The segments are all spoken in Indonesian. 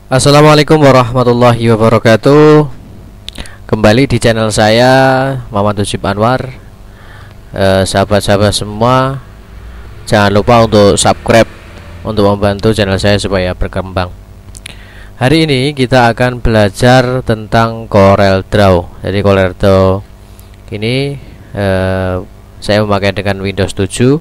Assalamualaikum warahmatullahi wabarakatuh. Kembali di channel saya Muhammad Ujib Anwar. Sahabat-sahabat semua, jangan lupa untuk subscribe untuk membantu channel saya supaya berkembang. Hari ini kita akan belajar tentang CorelDRAW. Jadi CorelDRAW ini saya memakai dengan Windows 7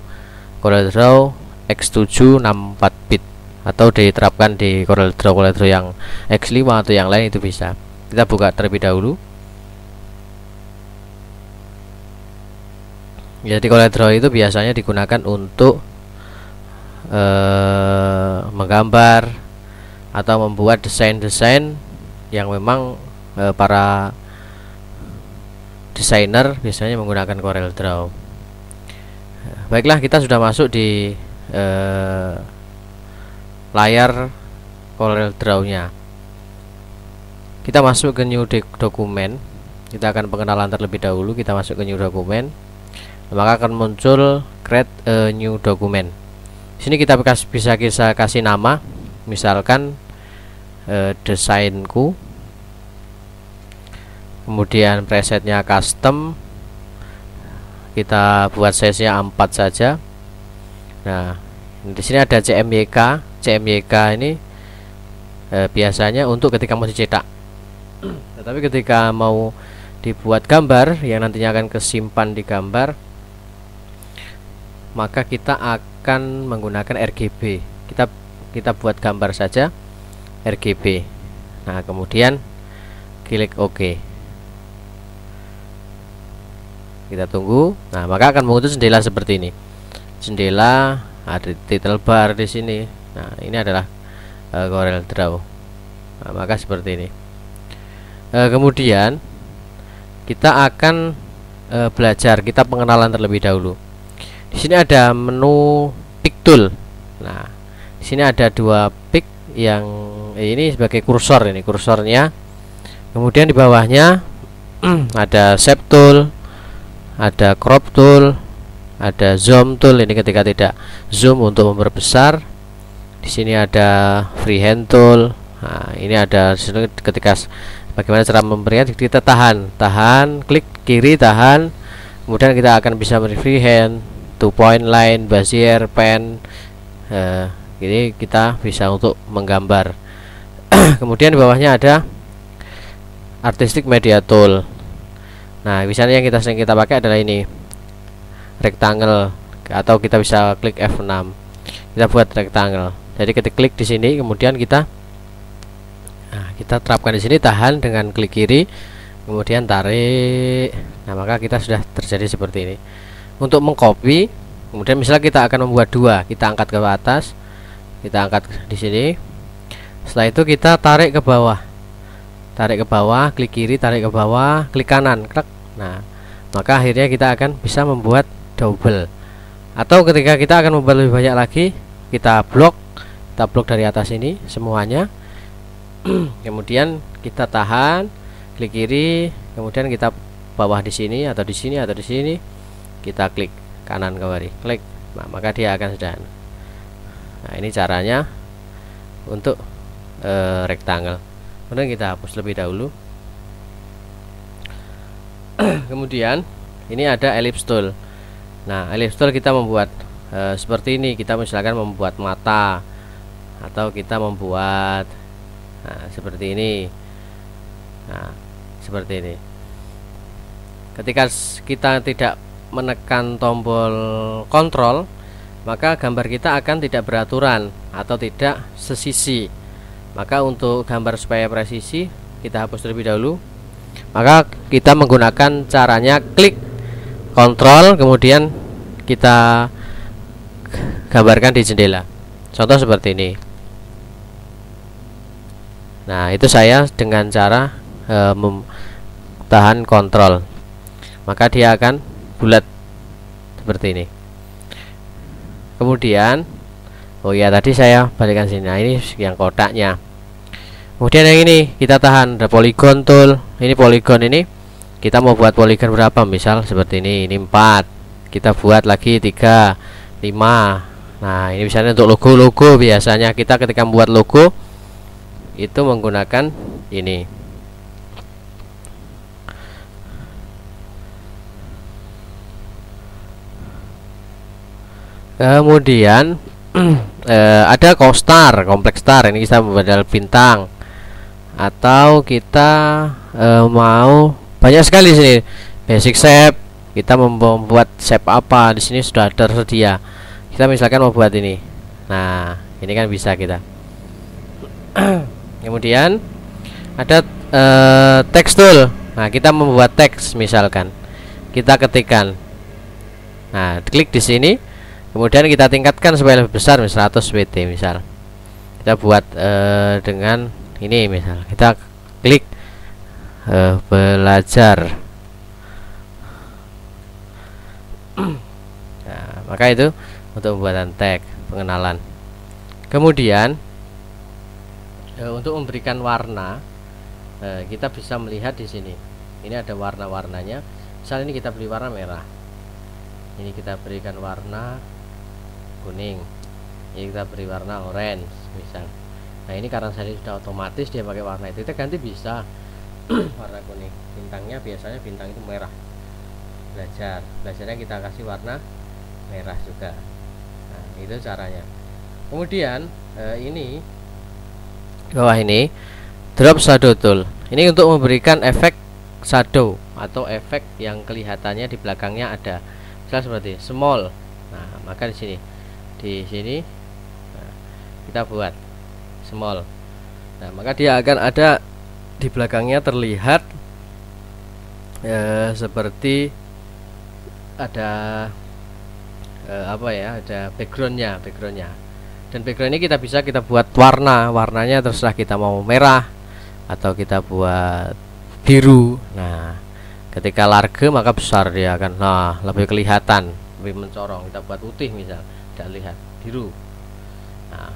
CorelDRAW X7 64 bit, atau diterapkan di CorelDRAW yang X5 atau yang lain itu bisa. Kita buka terlebih dahulu. Jadi CorelDRAW itu biasanya digunakan untuk menggambar atau membuat desain-desain yang memang para desainer biasanya menggunakan CorelDRAW. Baiklah, kita sudah masuk di layar CorelDRAW-nya. Kita masuk ke new dokumen. Kita akan pengenalan terlebih dahulu. Kita masuk ke new dokumen, maka akan muncul create a new document. Di sini kita bisa kasih nama, misalkan desainku, kemudian presetnya custom, kita buat size-nya 4 saja. Nah, di sini ada CMYK. CMYK ini biasanya untuk ketika mau dicetak. Tetapi ketika mau dibuat gambar yang nantinya akan kesimpan di gambar, maka kita akan menggunakan RGB. Kita buat gambar saja RGB. Nah, kemudian klik OK. Kita tunggu. Nah, maka akan muncul jendela seperti ini. Jendela, ada title bar di sini. Nah, ini adalah CorelDRAW. Nah, maka seperti ini. Kemudian kita akan belajar, kita pengenalan terlebih dahulu. Di sini ada menu pick tool. Nah, di sini ada dua pick yang ini sebagai kursor, ini kursornya. Kemudian di bawahnya ada shape tool, ada crop tool, ada zoom tool. Ini ketika tidak zoom untuk memperbesar. Di sini ada freehand tool. Nah, ini ada ketika bagaimana cara memberikan. Kita tahan, klik kiri, tahan. Kemudian kita akan bisa beri freehand, 2 point line, bezier, pen. Ini kita bisa untuk menggambar. Kemudian di bawahnya ada artistic media tool. Nah, misalnya yang sering kita pakai adalah ini, rectangle, atau kita bisa klik F6. Kita buat rectangle. Jadi ketika klik di sini, kemudian kita terapkan di sini, tahan dengan klik kiri, kemudian tarik. Nah, maka kita sudah terjadi seperti ini. Untuk mengcopy, kemudian misalnya kita akan membuat dua, kita angkat ke atas, kita angkat di sini. Setelah itu kita tarik ke bawah, klik kiri, tarik ke bawah, klik kanan, klik. Nah, maka akhirnya kita akan bisa membuat double. Atau ketika kita akan membuat lebih banyak lagi, kita blok dari atas ini semuanya. Kemudian kita tahan, klik kiri, kemudian kita bawah di sini atau di sini atau di sini, kita klik kanan kembali, klik. Nah, maka dia akan sudah. Nah, ini caranya untuk rectangle. Kemudian kita hapus lebih dahulu. Kemudian ini ada ellipse tool. Nah, ellipse tool kita membuat seperti ini. Kita misalkan membuat mata, atau kita membuat seperti ini. Nah, seperti ini. Ketika kita tidak menekan tombol kontrol, maka gambar kita akan tidak beraturan atau tidak sesisi. Maka untuk gambar supaya presisi, kita hapus terlebih dahulu. Maka kita menggunakan caranya klik kontrol, kemudian kita gambarkan di jendela. Contoh seperti ini. Nah, itu saya dengan cara tahan kontrol, maka dia akan bulat seperti ini. Kemudian, oh ya, tadi saya balikkan sini. Nah, ini yang kotaknya. Kemudian yang ini kita tahan, ada polygon tool. Ini polygon, ini kita mau buat polygon berapa? Misal seperti ini 4. Kita buat lagi 3, 5. Nah, ini misalnya untuk logo-logo. Biasanya kita ketika membuat logo, itu menggunakan ini. Kemudian ada co-star, kompleks star, ini kita membaca bintang, atau kita mau banyak sekali sini. Basic shape, kita membuat shape apa di sini sudah tersedia. Kita misalkan mau buat ini. Nah, ini kan bisa kita. Kemudian ada text tool. Nah, kita membuat teks misalkan. Kita ketikkan. Nah, klik di sini. Kemudian kita tingkatkan supaya lebih besar, misal 100 pt misal. Kita buat dengan ini misal. Kita klik belajar. Nah, maka itu untuk pembuatan tag, pengenalan. Kemudian untuk memberikan warna, kita bisa melihat di sini. Ini ada warna-warnanya. Misal ini kita beri warna merah. Ini kita berikan warna kuning, ini kita beri warna orange misal. Nah, ini karena saya sudah otomatis dia pakai warna itu, kita ganti bisa warna kuning. Bintangnya biasanya bintang itu merah. Belajarnya kita kasih warna merah juga. Nah, itu caranya. Kemudian ini bawah ini drop shadow tool. Ini untuk memberikan efek shadow atau efek yang kelihatannya di belakangnya ada. Misal seperti small. Nah, maka di sini nah, kita buat small. Nah, maka dia akan ada di belakangnya terlihat seperti ada apa ya, ada backgroundnya. Dan background ini kita bisa buat warnanya terserah, kita mau merah atau kita buat biru. Nah, ketika large maka besar dia akan lebih kelihatan, lebih mencorong. Kita buat putih misal, tidak lihat biru. Nah,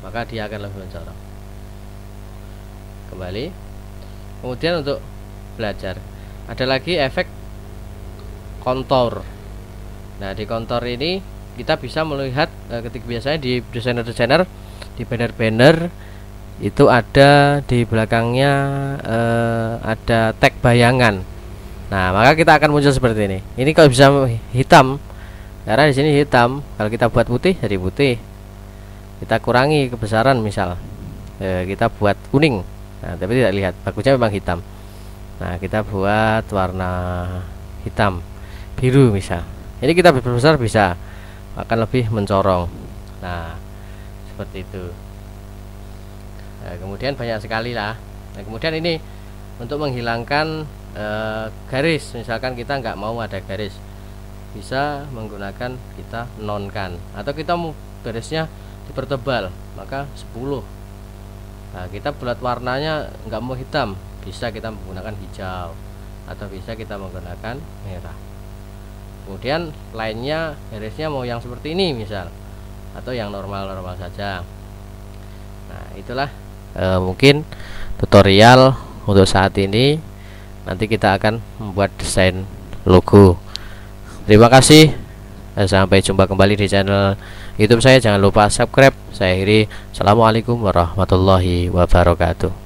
maka dia akan lebih mencorong. Kembali. Kemudian untuk belajar ada lagi efek kontur. Nah, di kontur ini kita bisa melihat ketika biasanya di desainer di banner itu ada di belakangnya ada tag bayangan. Nah, maka kita akan muncul seperti ini. Ini kalau bisa hitam, karena di sini hitam. Kalau kita buat putih jadi putih. Kita kurangi kebesaran misal. Kita buat kuning. Nah, tapi tidak lihat. Bagusnya memang hitam. Nah, kita buat warna hitam, biru misal. Ini kita perbesar bisa, akan lebih mencorong. Nah, seperti itu. Nah, kemudian banyak sekali lah. Nah, kemudian ini untuk menghilangkan garis. Misalkan kita nggak mau ada garis, bisa menggunakan kita nonkan, atau kita mau garisnya dipertebal maka 10. Nah, kita buat warnanya nggak mau hitam, bisa kita menggunakan hijau atau bisa kita menggunakan merah. Kemudian lainnya garisnya mau yang seperti ini misal, atau yang normal-normal saja. Nah, itulah mungkin tutorial untuk saat ini. Nanti kita akan membuat desain logo. Terima kasih. Sampai jumpa kembali di channel YouTube saya. Jangan lupa subscribe. Saya akhiri. Assalamualaikum warahmatullahi wabarakatuh.